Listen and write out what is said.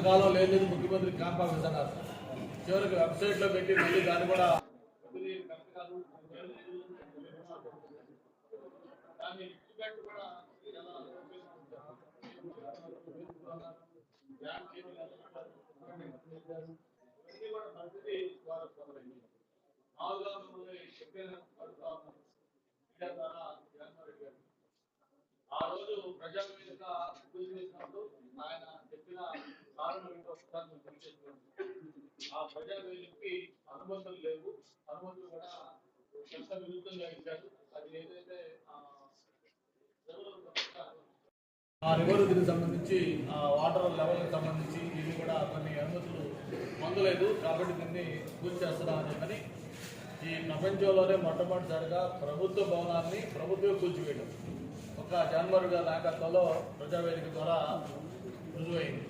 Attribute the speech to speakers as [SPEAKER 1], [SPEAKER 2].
[SPEAKER 1] కాలం లేదు ముఖ్యమంత్రి camp office అన్నారు. చివరికి వెబ్సైట్ లో పెట్టి మళ్ళీ దాన్ని కూడా ఆ రోజు ప్రజావేదిక చేసినప్పుడు ఆయన చెప్పిన ఆ ప్రజావేదికకి అనుమతులు లేవు, అనుమతులు కూడా ఎంత విరుద్ధంగా ఇచ్చారు. అది ఏదైతే రివర్ దీనికి సంబంధించి వాటర్ లెవెల్కి సంబంధించి ఇది కూడా కొన్ని అనుమతులు పొందలేదు. కాబట్టి దీన్ని పూర్తి చేస్తున్నామని చెప్పని ఈ ప్రపంచంలోనే మొట్టమొదటిసారిగా ప్రభుత్వ భవనాన్ని ప్రభుత్వం కూల్చివేయడం ఒక జగన్మోహన్ గారి నాయకత్వంలో ప్రజావేదిక ద్వారా రుజువైంది.